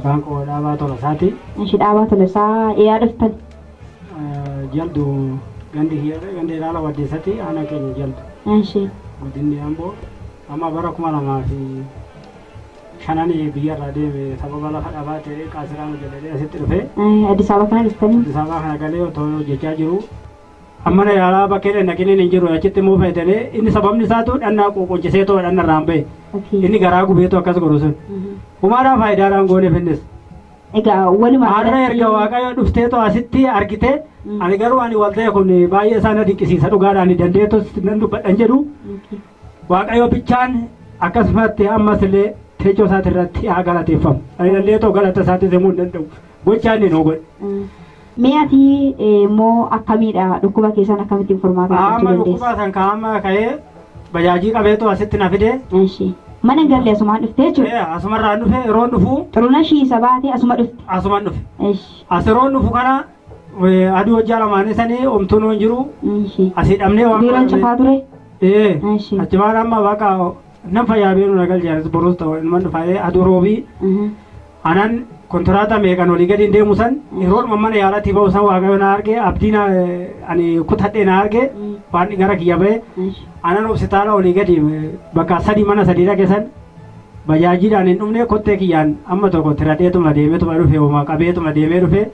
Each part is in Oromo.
maqaan koo Dhaabaa Tolasaati. Ishi Dhaabaa Tolasaa yaa dhuftan? Jaldu gandi ilaala waddeessatti aanaa keenya jaldu. Ishi. Godinni Amboo amma bara 2005 biyyarraa deeme sababa lafa dhabaa ta'e Qaasiraan jedhee asitti dhufe. Addis Ababa kana dhuftanii? Addis Ababa kana galee otoo hojjechaa jiru. Ammana yaalaa bakkee naqineen hin jiru achitti immoo fayyadalee inni sababni isaatu dhannaa qoqqonchisee too dhanna irraan bahe. Inni garaa gubeetu akkas godhu sun. Humaadhaa faayidaadhaan gooneef innis. Egaa walumaa har'a erga Waaqayyo dhuftee too asitti argite ani garuu ani walta'e kun baay'ee isaan dinqisiisa dhugaadhaan dandeettos nan dubbadhan jedhu. Waaqayyo bichaan akkasumatti ammas illee teechoo isaati irratti haa galateeffamu. Ani dandeetoo galata isaatti himuu hin danda'u. Gochaa inni nuu godhe. Mee ati immoo akkamiidha dhukkuba keessan akkamitti furmaata argachuu dandeessa? Dhukkuba san kaa'ama ka'ee bajaajii qabeetu asitti na fide. Mana galle asumaan dhuftee jechuudha? Asumarraan dhufe yeroon dhufu. Xuruna shiisa baatee asuma dhufte? Asumaan dhufe. As yeroon dhufu kana aduu hojjaa lamaanii sanii omtuun hin jiru. Asii dhabnee waan biiroon cufaa ture? Achumaan amma bakka nan fayyaa beenu nagal jaalis boruus ta'u ilman dhufaa'ee aduu roobii. Anan kontiraata meeqan olii gadi hin deemu san yeroon mana yaalatti ba'u san Waaqayyo na arge abdiin ani kutadhee na arge waan gara kiyya ba'e anan hospitaala olii gadi bakka mana sadii dhageessan bajaajiidhaan hin dhumne kottee kiyyaan amma tokko tiradheetuma deemeetuma dhufe homaa qabeetuma deemee dhufe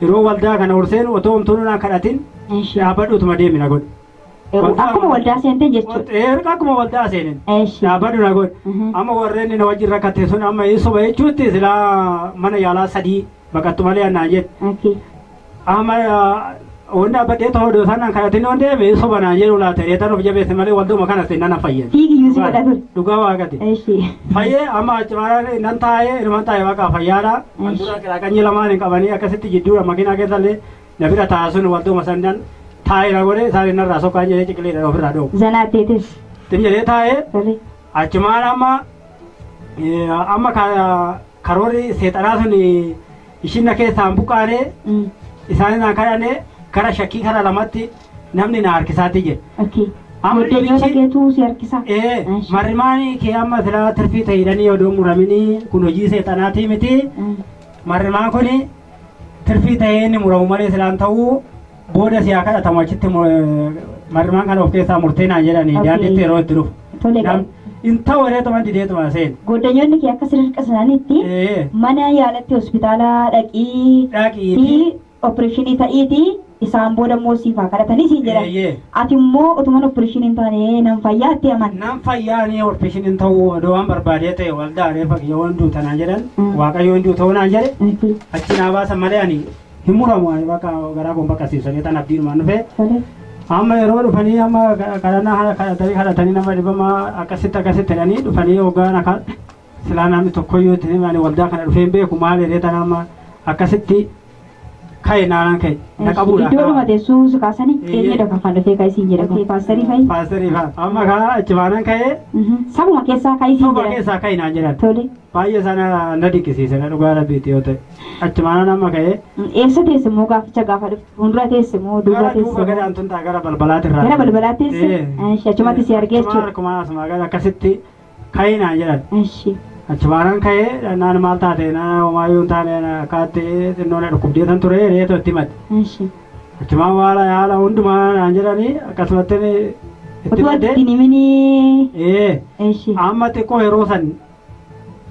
yeroo waldaa kana ol seenu otoo homtuunaan kadhatin dhaabadhuutuma deemina godhe. Akkuma waldaa seente jechuudha. Akkuma waldaa seenen. Dhaabadhu na godhe. Amma warreen na wajjin rakkatte sun amma eessuma jechuutti silaa mana yaalaa sadii baqattu malee annaan jedhe. Amma wanda dhaabadhee ta'uu doosaan kadhatin waan deeme eessuma naan jedhu laata reetan of jabeesse malee walduma kanas nana fayyada. Fiigiyyuu si godha ture. Dhugaa waaqate. Fayyee amma achumaan nan taa'ee ilman taa'ee waaqa fayyaadha. Dura qiraaqanyii lamaan hin qabanii akkasitti jidduudha makiinaa keessallee na bira taa'aa sun walduma sandan. Taa'ee ragore isaan irraa sokkaan jedhee ciqileedhaan ofirraa dhoobu. Zanaatteetis. Tim jedhee taa'ee achumaan amma karoorri seexanaa sun ishiin na keessaan buqqaanee isaan na kadhannee gara shakkii kara lamatti namni na harkisaatti jedhe. Goddeeyyoota keetuu si harkisa? Marrimaan kee amma silaa tirfii ta'idhanii odoo muraminii kun hojii seexanaatii miti. Marrimaan kun tirfii ta'ee inni muramu malee silaan ta'uu booda siyaa kadhatamu achitti marrimaan kana of keessaa murteenaa jedhanii daandiitti yeroo itti dhufu. Inta wareetuma dideetuma seen. Goddeeyyoonni kee akka sadarkaa sanaanitti mana yaalatti hospitaala dhaqii opereeshinii ta'iiti isaan booda immoo siifaa kadhatanii siin jedhan. Ati immoo utuman opereeshinii hin taane nan fayyaa itti aman. Nan fayyaa ni opereeshinii ta'uu odoo waan barbaadee ta'e waldaa reefa kiyya waan duuta naan jedhan waaqayyo waan duuta naan jedhe achi naa baasan malee ani hin muramu ani bakka garaa kun bakka siibsanii tan abdiinumaan dhufe. Amma yeroo dhufanii amma kadhannaa kadhatanii nama dhibama akkasitti jedhanii dhufanii hoggaan akka silaa namni tokkoyyuu itti ani waldaa kana dhufee hin beeku maal jedhee tan amma akkasitti ka'e naanaan ka'e na qabuudha. Iddoo dhuma teessuu si kaasanii eenyudha kan fannifee ka'e siin jedhama. Paasterii fa'i. Paasterii fa'a. Amma kaa achi baanaan ka'e. Sabuma keessaa ka'e siin jedhama. Sabuma keessaa ka'e naan jedhan. Tole. Baay'ee sana na dinqisiise na dhugaa rabbiiti yoo ta'e. Achi baanaan amma ka'e. Eessa teesse immoo gaaficha gaafa dhufte fuuldura teesse immoo duuba teesse. Duuba gadi antun ta'a gara balbalaati irraa. Gara balbalaatti teesse. Achumatti si argee jechuudha. Akkuma asuma gara akkasitti ka'e naan jedhan. Achumaan ka'ee naan maal taate na homaayyuu taane akkaatti xinnoon dhukkubdeetan ture reetoo itti madde. Achumaan waala yaala hundumaa naan jedhanii akkasumatti itti madde. Amma xiqqoo yeroo san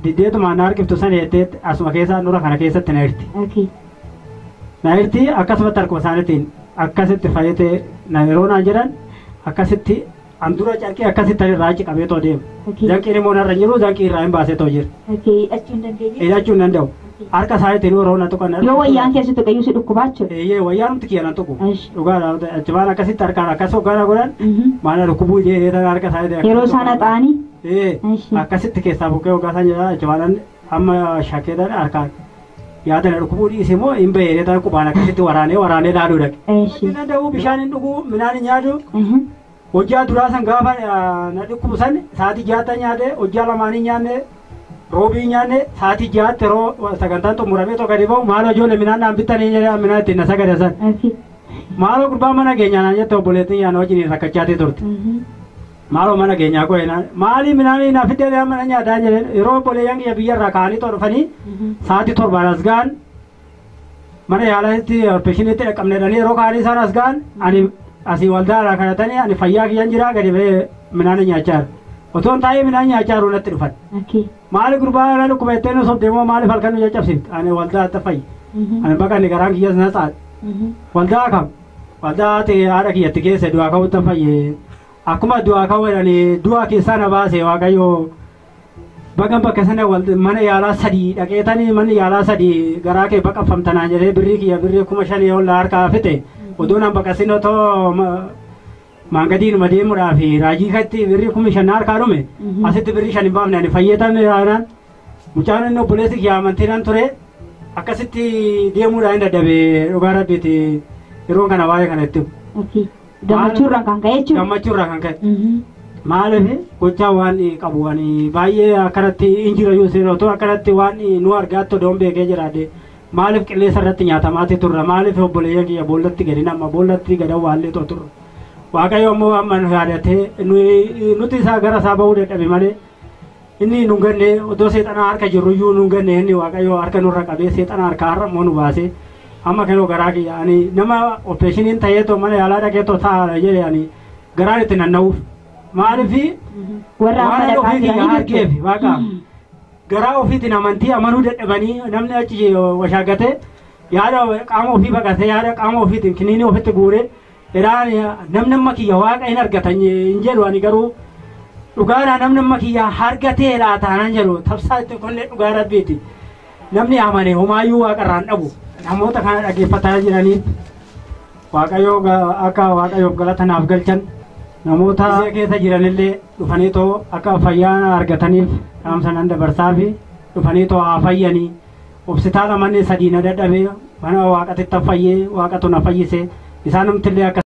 diddeetumaan na harkiftu san jettee asuma keessaa nura kana keessatti na hirti. Na hirti akkasumatti harkuma isaaniitiin akkasitti fayyatee na yeroo naan jedhan akkasitti andura carqii akkasitti raaci qabeetoo deema. Janqiin immoo narra jiru janqii irraa hin baasetoo jira. Hidhachuu hin danda'u. Harka isaaniitiin yeroo na tuqan. Yoo wayyaan keessi tuqayyuu si dhukkubaachu. Wayyaan nuti kiyya na tuqu. Dhugaadha achumaan akkasitti harkaan akkas hoggaana godhan maana dhukkubuu jedhee harka isaaniitiin. Yeroo isaan haxaanii. Akkasitti keessaa buqqee hoggaasan jedha achumaan amma shakkeedhaan harkaan. Yaada na dhukkubuu dhiise immoo hin bahee ta'an qubaan akkasitti waraanee dhaaduu dhaqe. Hin danda'u bishaan hin dhuguu midhaan hin nyaatu. Hojjaa duraa san gaafa na dhukkubu san sa'aatii jaata nyaate hojjaa lamaanii nyaanne roobii nyaanne sa'aatii jaatti yeroo sagantaan xumuramee tokko gadi ba'u maaloo ijoollee midhaan naan bitanii jedhee midhaan ittiin na sagade san. Maaloo gurbaa mana keenyaa naan jette obboleettiin yaana wajjin rakkachaatee turte. Maaloo mana keenyaa koo maali midhaan na fidee mana nyaataa jedheen yeroo boleeyyan kiyya biyyarraa kaanii dhufanii sa'aatii 7 as ga'an mana yaalaatti opereeshiniitti dhaqqabneedhanii yeroo kaanii isaan as ga'an ani asii waldaadhaa kadhatanii ani fayyaa kiyyan jira gadi ba'ee midhaan nyaachaa otoo hin taa'ee midhaan nyaachaa jiru natti dhufan. Maali gurbaa na dhukkuba ettee nu sobdee moo maaliif halkan nu caccabsiifte ani waldaa itti fayyi ani bakka inni garaan kiyyas na tsaadhe waldaa kam waldaa ta'e haadha kiyyatti keessa du'aa ka'utti fayye akkuma du'aa ka'uudhanii du'aa keessaa na baase waaqayyoo bakka sana mana yaalaa sadii dhaqeetanii manni yaalaa sadii garaa kee baqaffamtanaan jedhee birrii kiyya birrii 5,000 ol harkaa fite odoo nan baqasin otoo maangadiinuma deemuudhaaf raajii katti birrii 5,000 harkaa dhume asitti birrii 5 hin baafne ani fayyadamne yaanaan mucaan inni obboleessi kiyya amantiinan ture akkasitti deemuudhaan dadhabee dhugaa rabbiiti yeroo kana waa'ee kana itti gammachuurraan kan ka'e jechuudha. Gammachuurraan kan ka'e. Maaliif gochaa waan qabu ani baay'ee akkanatti injira yuusin otoo akkanatti waan nu argaatti odoon beekee jiraate maaliif qilleensa irratti nyaatamaatti turra maaliif obboleeyyan kiyya boollatti gadi nama boollatti gadi awwaallee turra. Waaqayyo ammoo amma nu yaadatee nuti isaa gara isaa bahuu dadhabe malee inni nu ganne otoo seexanaa harka jirruyyuu nu ganne inni waaqayyo harka nurra qabee seexanaa harka har'a immoo nu baasee amma kanoo garaa kiyya ani nama opereeshiniin ta'eetoo mana yaalaa dhaqeetoo taa'aa jedhe ani garaan itti nanna'uuf maaliifi waan ofiitiin harkeef waaqa garaa ofiitiin amantii amanuu dadhabanii namni achi washaagate yaada qaama ofii baqate yaada qaama ofiitiin kiniinii ofitti guure iraan namni amma kiyya waaqa hin argatan hin jedhu ani garuu dhugaadhaa namni amma kiyya argatee laataanan jedhu tabsaa itti qollee dhugaa rabbiiti namni amane homaayyuu waaqarraan dhabu namoota kana dhaggeeffataa jiraniif waaqayyoo akka waaqayyoof galata naaf galchan namoota keessa jiranillee dhufaniitoo akka fayyaa argataniif dhaamsa nan dabarsaa fi dhufaniitoo haa fayyanii hospitaala manni sadii na dadhabee mana waaqatitti fayyee waaqatu na fayyise isaanumtillee akka